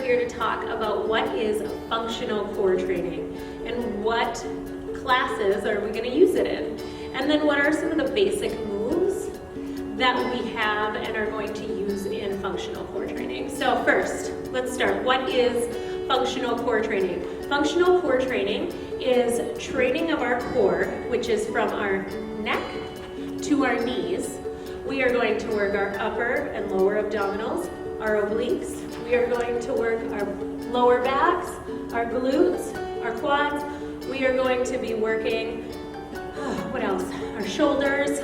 here to talk about what is functional core training and what classes are we going to use it in. And then what are some of the basic moves that we have and are going to use in functional core training. So first, let's start. What is functional core training? Functional core training is training of our core, which is from our neck to our knees. We are going to work our upper and lower abdominals, our obliques. We are going to work our lower backs, our glutes, our quads. We are going to be working, what else? Our shoulders.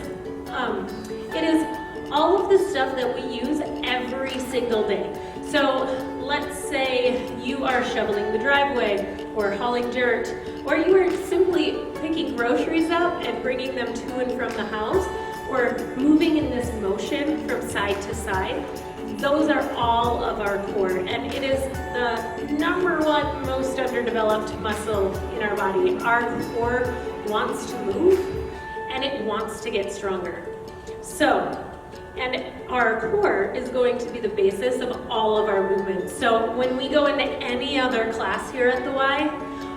It is all of the stuff that we use every single day. So let's say you are shoveling the driveway or hauling dirt, or you are simply picking groceries up and bringing them to and from the house, or moving in this motion from side to side. Those are all of our core, and it is the number one most underdeveloped muscle in our body. Our core wants to move, and it wants to get stronger. And our core is going to be the basis of all of our movements. So when we go into any other class here at the Y,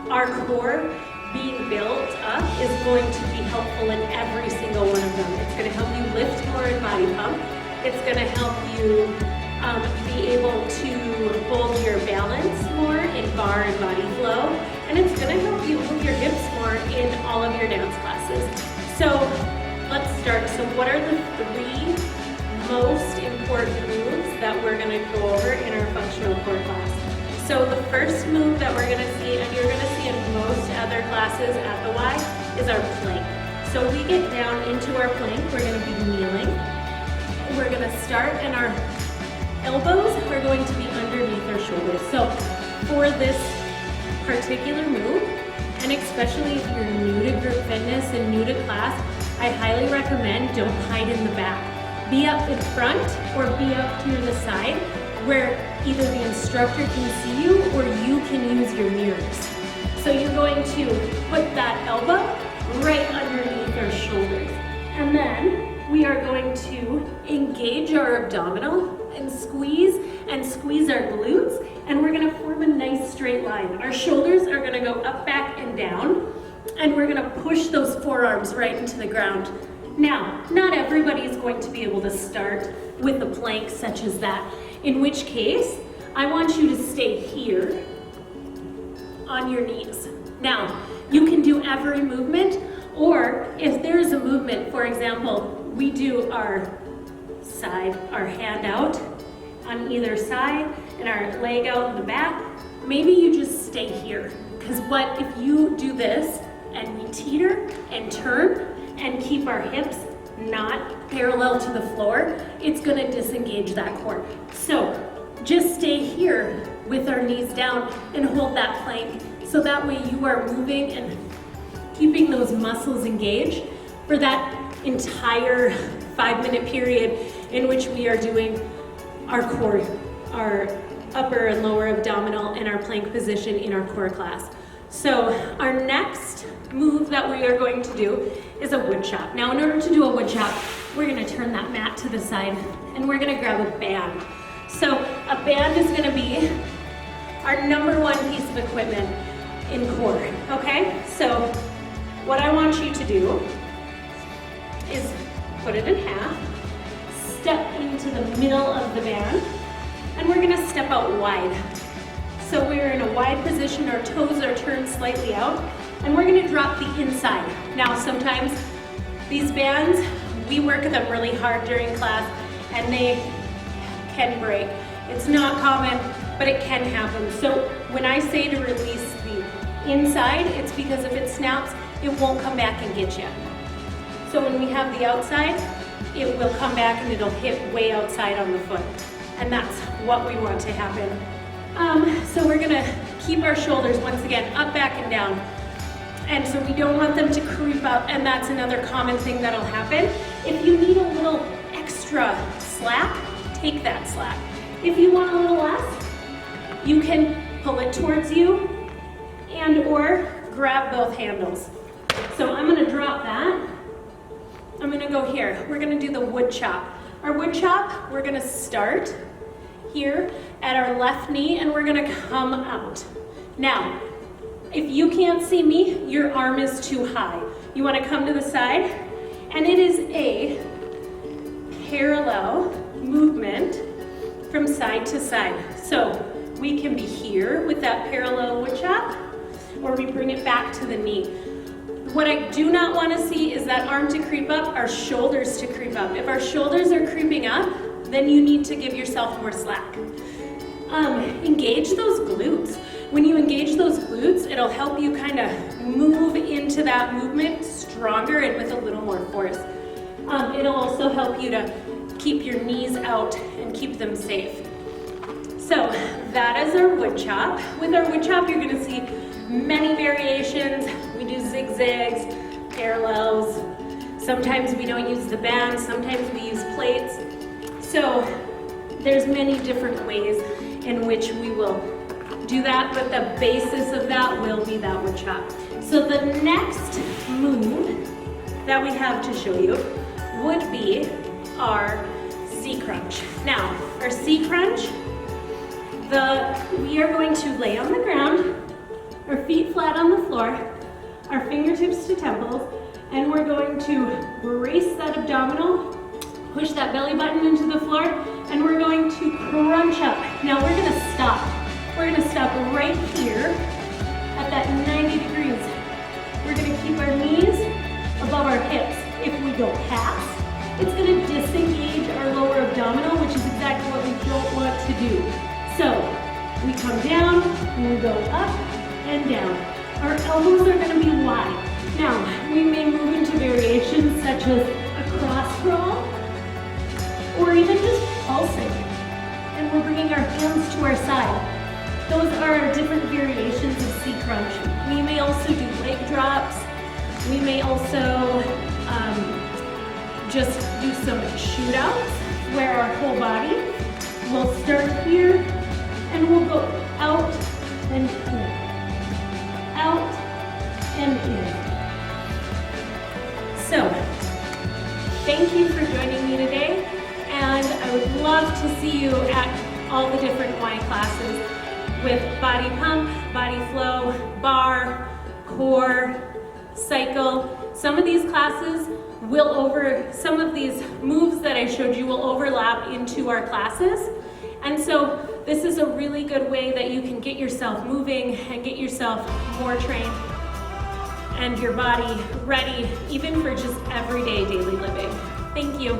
our core being built up is going to be helpful in every single one of them. It's going to help you lift more in body pump. It's going to help you be able to hold your balance more in bar and body flow. And it's going to help you move your hips more in all of your dance classes. So let's start. So what are the three most important moves that we're going to go over in our functional core class? So the first move that we're going to see, and you're going to see in most other classes at the Y, is our plank. So we get down into our plank, we're going to be kneeling. We're going to start, and our elbows are going to be underneath our shoulders. So for this particular move, and especially if you're new to group fitness and new to class, I highly recommend don't hide in the back. Be up in front or be up to the side where either the instructor can see you or you can use your mirrors. So you're going to put that elbow right underneath our shoulders. And then we are going to engage our abdominal and squeeze our glutes, and we're gonna form a nice straight line. Our shoulders are gonna go up, back, and down, and we're gonna push those forearms right into the ground. Now, not everybody is going to be able to start with a plank such as that, in which case, I want you to stay here on your knees. Now, you can do every movement, or if there is a movement, for example, we do our side, our hand out on either side, and our leg out in the back, maybe you just stay here. Because what if you do this, and we teeter and turn, and keep our hips not parallel to the floor, it's gonna disengage that core. So just stay here with our knees down and hold that plank, so that way you are moving and keeping those muscles engaged for that entire 5-minute period in which we are doing our core, our upper and lower abdominal and our plank position in our core class. So our next move that we are going to do is a wood chop. Now in order to do a wood chop, we're gonna turn that mat to the side and we're gonna grab a band. So a band is gonna be our number one piece of equipment in core, okay? So what I want you to do is put it in half, step into the middle of the band, and we're gonna step out wide. So we're in a wide position, our toes are turned slightly out, and we're gonna drop the inside. Now sometimes these bands, we work them really hard during class and they can break. It's not common, but it can happen. So when I say to release the inside, it's because if it snaps, it won't come back and get you. So when we have the outside, it will come back and it'll hit way outside on the foot. And that's what we want to happen. So we're gonna keep our shoulders, once again, up, back, and down. And so we don't want them to creep up, and that's another common thing that'll happen. If you need a little extra slack, take that slack. If you want a little less, you can pull it towards you and or grab both handles. So I'm gonna drop that. I'm gonna go here. We're gonna do the wood chop. Our wood chop, we're gonna start here at our left knee, and we're gonna come out. Now, if you can't see me, your arm is too high. You wanna come to the side, and it is a parallel movement from side to side. So we can be here with that parallel wood chop, or we bring it back to the knee. What I do not want to see is that arm to creep up, our shoulders to creep up. If our shoulders are creeping up, then you need to give yourself more slack. Engage those glutes. When you engage those glutes, it'll help you kind of move into that movement stronger and with a little more force. It'll also help you to keep your knees out and keep them safe. So that is our wood chop. With our wood chop, you're gonna see many variations. We do zigzags, parallels. Sometimes we don't use the band, sometimes we use plates. So there's many different ways in which we will do that, but the basis of that will be that wood chop. So the next move that we have to show you would be our C crunch. Now, our C crunch, we are going to lay on the ground, our feet flat on the floor, our fingertips to temples, and we're going to brace that abdominal, push that belly button into the floor, and we're going to crunch up. Now we're gonna stop. We're gonna stop right here at that 90 degrees. We're gonna keep our knees above our hips. If we go past, it's gonna disengage our lower abdominal, which is exactly what we don't want to do. So we come down, and we go up and down. Our elbows are gonna be wide. Now, we may move into variations such as a cross crawl, or even just pulsing. And we're bringing our hands to our side. Those are our different variations of C crunch. We may also do leg drops. We may also just do some shootouts where our whole body will start here and we'll go out and in, out and in. So, thank you for joining me today, and I would love to see you at all the different Y classes with body pump, body flow, bar, core, cycle. Some of these classes some of these moves that I showed you will overlap into our classes. And so this is a really good way that you can get yourself moving and get yourself more trained and your body ready even for just everyday daily living. Thank you.